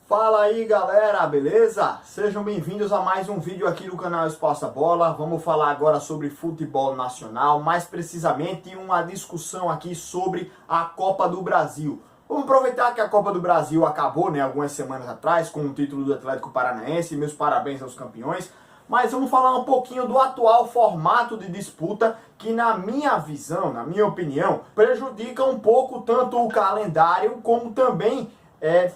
Fala aí galera, beleza? Sejam bem-vindos a mais um vídeo aqui no canal Espaço a Bola. Vamos falar agora sobre futebol nacional, mais precisamente uma discussão aqui sobre a Copa do Brasil. Vamos aproveitar que a Copa do Brasil acabou, né, algumas semanas atrás, com o título do Atlético Paranaense. Meus parabéns aos campeões. Mas vamos falar um pouquinho do atual formato de disputa que, na minha visão, na minha opinião, prejudica um pouco tanto o calendário como também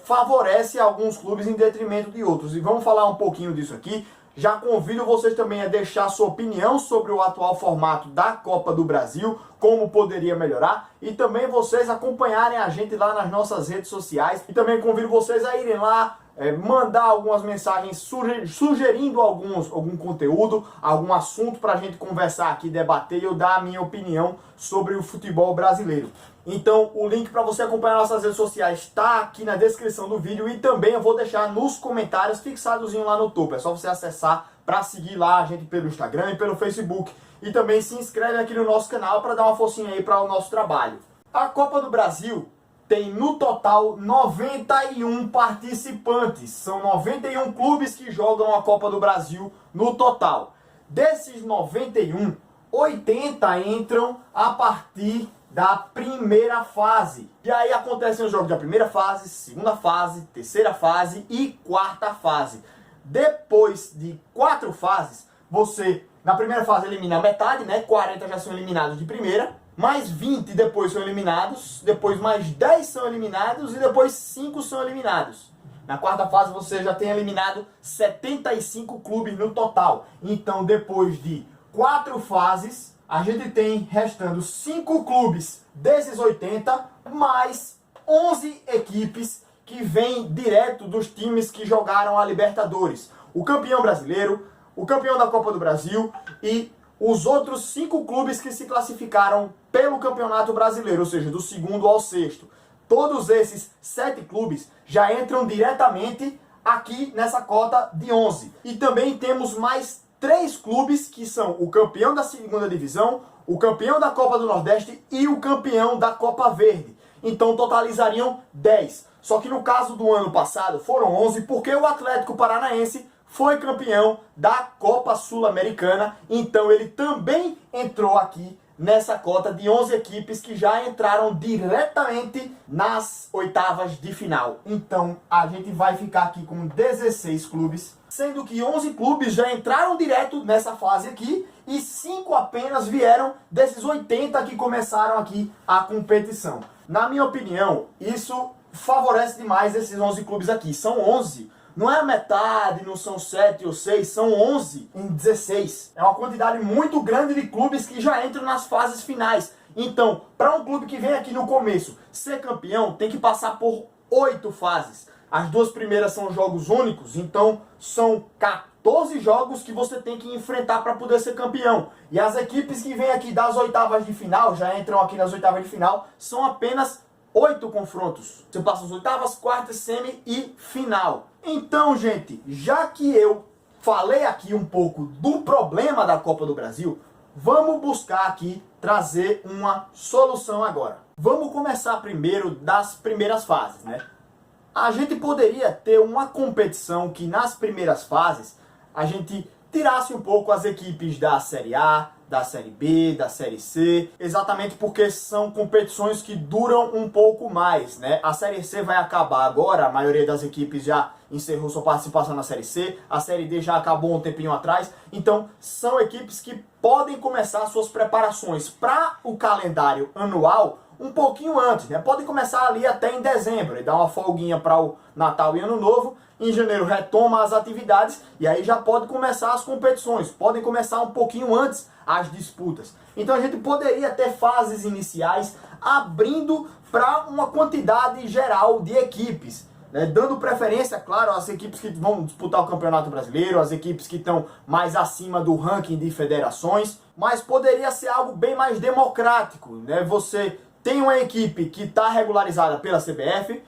favorece alguns clubes em detrimento de outros. E vamos falar um pouquinho disso aqui. Já convido vocês também a deixar sua opinião sobre o atual formato da Copa do Brasil, como poderia melhorar, e também vocês acompanharem a gente lá nas nossas redes sociais. E também convido vocês a irem lá, mandar algumas mensagens sugerindo algum conteúdo, algum assunto para a gente conversar aqui, debater e eu dar a minha opinião sobre o futebol brasileiro. Então o link para você acompanhar nossas redes sociais está aqui na descrição do vídeo e também eu vou deixar nos comentários fixadozinho lá no topo. É só você acessar para seguir lá a gente pelo Instagram e pelo Facebook. E também se inscreve aqui no nosso canal para dar uma forcinha aí para o nosso trabalho. A Copa do Brasil tem no total 91 participantes. São 91 clubes que jogam a Copa do Brasil no total. Desses 91, 80 entram a partir da primeira fase. E aí acontecem os jogos da primeira fase, segunda fase, terceira fase e quarta fase. Depois de 4 fases, você na primeira fase elimina a metade, né? 40 já são eliminados de primeira, mais 20 depois são eliminados, depois mais 10 são eliminados e depois 5 são eliminados. Na quarta fase você já tem eliminado 75 clubes no total. Então depois de 4 fases, a gente tem restando 5 clubes desses 80, mais 11 equipes que vêm direto dos times que jogaram a Libertadores. O campeão brasileiro, o campeão da Copa do Brasil e os outros 5 clubes que se classificaram pelo Campeonato Brasileiro, ou seja, do segundo ao sexto. Todos esses 7 clubes já entram diretamente aqui nessa cota de 11. E também temos mais 3 clubes que são o campeão da segunda divisão, o campeão da Copa do Nordeste e o campeão da Copa Verde. Então totalizariam 10. Só que no caso do ano passado foram 11 porque o Atlético Paranaense foi campeão da Copa Sul-Americana. Então ele também entrou aqui nessa cota de 11 equipes que já entraram diretamente nas oitavas de final. Então a gente vai ficar aqui com 16 clubes, sendo que 11 clubes já entraram direto nessa fase aqui e 5 apenas vieram desses 80 que começaram aqui a competição. Na minha opinião, isso favorece demais esses 11 clubes aqui. São 11. Não é a metade, não são 7 ou 6, são 11 em 16. É uma quantidade muito grande de clubes que já entram nas fases finais. Então, para um clube que vem aqui no começo ser campeão, tem que passar por 8 fases. As 2 primeiras são jogos únicos, então são 14 jogos que você tem que enfrentar para poder ser campeão. E as equipes que vêm aqui das oitavas de final, já entram aqui nas oitavas de final, são apenas 8 confrontos. Você passa as oitavas, quartas, semi e final. Então, gente, já que eu falei aqui um pouco do problema da Copa do Brasil, vamos buscar aqui trazer uma solução agora. Vamos começar primeiro das primeiras fases, né? A gente poderia ter uma competição que nas primeiras fases a gente tirasse um pouco as equipes da Série A, da Série B, da Série C, exatamente porque são competições que duram um pouco mais, né? A Série C vai acabar agora, a maioria das equipes já encerrou sua participação na Série C, a Série D já acabou um tempinho atrás, então são equipes que podem começar suas preparações para o calendário anual um pouquinho antes, né? Podem começar ali até em dezembro e dar uma folguinha para o Natal e Ano Novo. Em janeiro retoma as atividades e aí já pode começar as competições. Podem começar um pouquinho antes as disputas. Então a gente poderia ter fases iniciais abrindo para uma quantidade geral de equipes, né? Dando preferência, claro, às equipes que vão disputar o Campeonato Brasileiro, às equipes que estão mais acima do ranking de federações, mas poderia ser algo bem mais democrático, né? Você tem uma equipe que está regularizada pela CBF,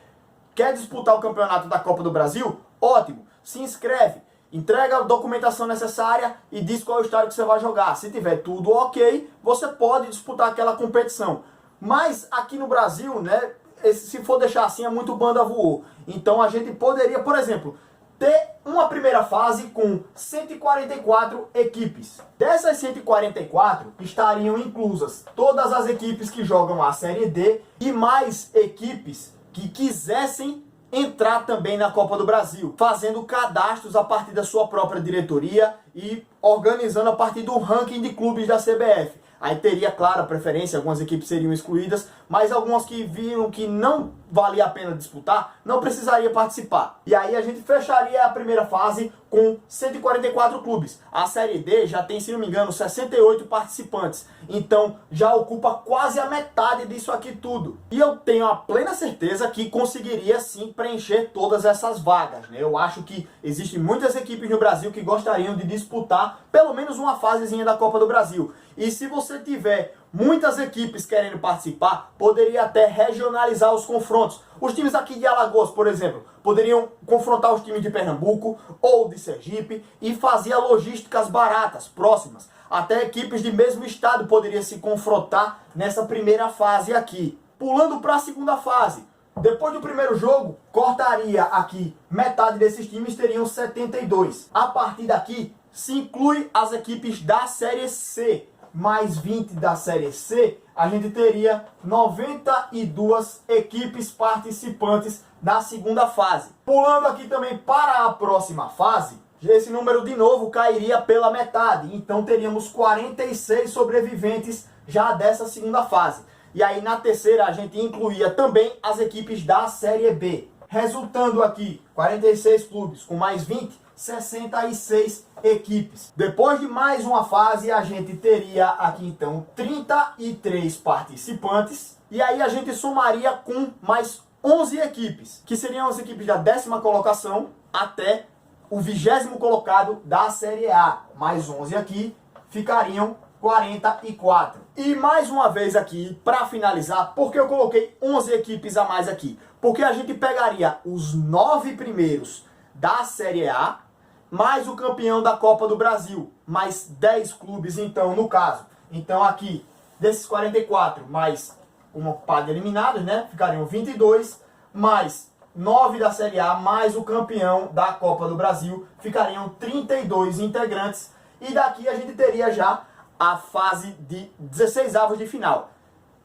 quer disputar o campeonato da Copa do Brasil? Ótimo, se inscreve, entrega a documentação necessária e diz qual é o estádio que você vai jogar. Se tiver tudo ok, você pode disputar aquela competição. Mas aqui no Brasil, né, se for deixar assim, é muito banda voou. Então a gente poderia, por exemplo, ter uma primeira fase com 144 equipes. Dessas 144 estariam inclusas todas as equipes que jogam a Série D e mais equipes que quisessem entrar também na Copa do Brasil, fazendo cadastros a partir da sua própria diretoria e organizando a partir do ranking de clubes da CBF. Aí teria, claro, a preferência, algumas equipes seriam excluídas, mas algumas que viram que não valia a pena disputar, não precisaria participar. E aí a gente fecharia a primeira fase com 144 clubes. A Série D já tem, se não me engano, 68 participantes. Então já ocupa quase a metade disso aqui tudo. E eu tenho a plena certeza que conseguiria sim preencher todas essas vagas, né? Eu acho que existem muitas equipes no Brasil que gostariam de disputar pelo menos uma fasezinha da Copa do Brasil. E se você tiver muitas equipes querendo participar, poderia até regionalizar os confrontos. Os times aqui de Alagoas, por exemplo, poderiam confrontar os times de Pernambuco ou de Sergipe e fazer logísticas baratas, próximas. Até equipes de mesmo estado poderiam se confrontar nessa primeira fase aqui. Pulando para a segunda fase, depois do primeiro jogo, cortaria aqui metade desses times, teriam 72. A partir daqui, se inclui as equipes da Série C, mais 20 da Série C, a gente teria 92 equipes participantes na segunda fase. Pulando aqui também para a próxima fase, esse número de novo cairia pela metade, então teríamos 46 sobreviventes já dessa segunda fase. E aí na terceira a gente incluía também as equipes da Série B, resultando aqui 46 clubes com mais 20, 66 equipes. Depois de mais uma fase, a gente teria aqui então 33 participantes. E aí a gente somaria com mais 11 equipes, que seriam as equipes da 10ª colocação até o 20º colocado da Série A. Mais 11 aqui, ficariam 44. E mais uma vez aqui, para finalizar, porque eu coloquei 11 equipes a mais aqui? Porque a gente pegaria os 9 primeiros da Série A, mais o campeão da Copa do Brasil, mais 10 clubes então, no caso. Então aqui, desses 44, mais uma par de eliminados, né? Ficariam 22, mais 9 da Série A, mais o campeão da Copa do Brasil, ficariam 32 integrantes. E daqui a gente teria já a fase de 16 avos de final.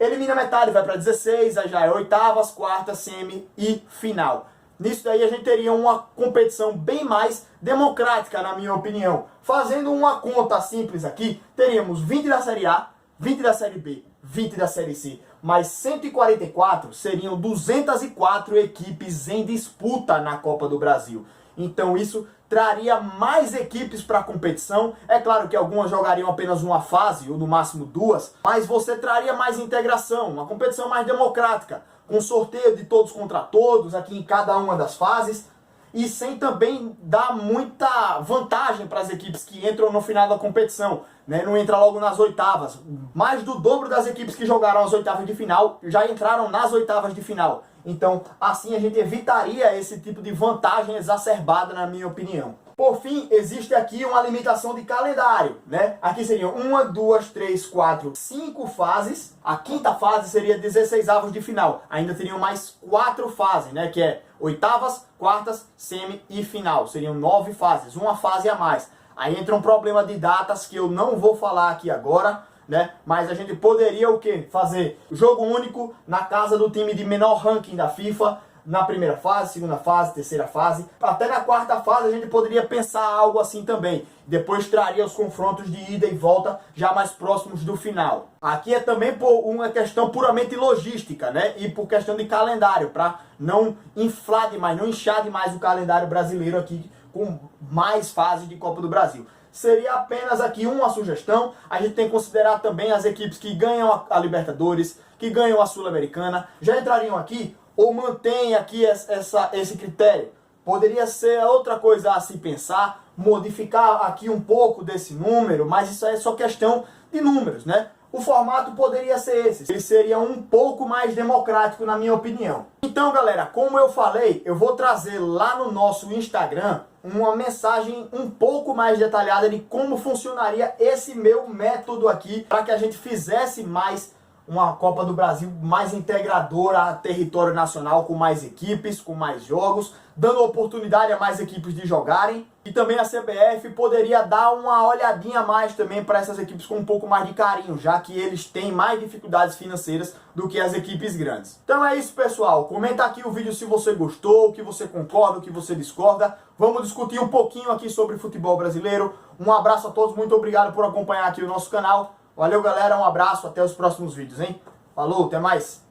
Elimina metade, vai para 16, aí já é oitavas, quartas, semi e final. Nisso daí a gente teria uma competição bem mais democrática, na minha opinião. Fazendo uma conta simples aqui, teríamos 20 da Série A, 20 da Série B, 20 da Série C, mais 144 seriam 204 equipes em disputa na Copa do Brasil. Então isso traria mais equipes para a competição. É claro que algumas jogariam apenas uma fase, ou no máximo duas, mas você traria mais integração, uma competição mais democrática, com sorteio de todos contra todos aqui em cada uma das fases, e sem também dar muita vantagem para as equipes que entram no final da competição, né? Não entra logo nas oitavas. Mais do dobro das equipes que jogaram as oitavas de final já entraram nas oitavas de final. Então, assim a gente evitaria esse tipo de vantagem exacerbada, na minha opinião. Por fim, existe aqui uma limitação de calendário, né? Aqui seriam 1, 2, 3, 4, 5 fases. A quinta fase seria 16 avos de final. Ainda teriam mais 4 fases, né? Que é oitavas, quartas, semi e final. Seriam 9 fases, uma fase a mais. Aí entra um problema de datas que eu não vou falar aqui agora, né? Mas a gente poderia o quê? Fazer jogo único na casa do time de menor ranking da FIFA, na primeira fase, segunda fase, terceira fase. Até na quarta fase a gente poderia pensar algo assim também. Depois traria os confrontos de ida e volta já mais próximos do final. Aqui é também por uma questão puramente logística, né? E por questão de calendário, para não inflar demais, não inchar demais o calendário brasileiro aqui com mais fases de Copa do Brasil. Seria apenas aqui uma sugestão. A gente tem que considerar também as equipes que ganham a Libertadores, que ganham a Sul-Americana. Já entrariam aqui ou mantém aqui esse critério? Poderia ser outra coisa a se pensar, modificar aqui um pouco desse número, mas isso é só questão de números, né? O formato poderia ser esse, ele seria um pouco mais democrático, na minha opinião. Então, galera, como eu falei, eu vou trazer lá no nosso Instagram uma mensagem um pouco mais detalhada de como funcionaria esse meu método aqui, para que a gente fizesse mais uma Copa do Brasil mais integradora a território nacional, com mais equipes, com mais jogos, dando oportunidade a mais equipes de jogarem. E também a CBF poderia dar uma olhadinha a mais também para essas equipes com um pouco mais de carinho, já que eles têm mais dificuldades financeiras do que as equipes grandes. Então é isso, pessoal. Comenta aqui o vídeo se você gostou, o que você concorda, o que você discorda. Vamos discutir um pouquinho aqui sobre futebol brasileiro. Um abraço a todos, muito obrigado por acompanhar aqui o nosso canal. Valeu, galera, um abraço, até os próximos vídeos, hein? Falou, até mais!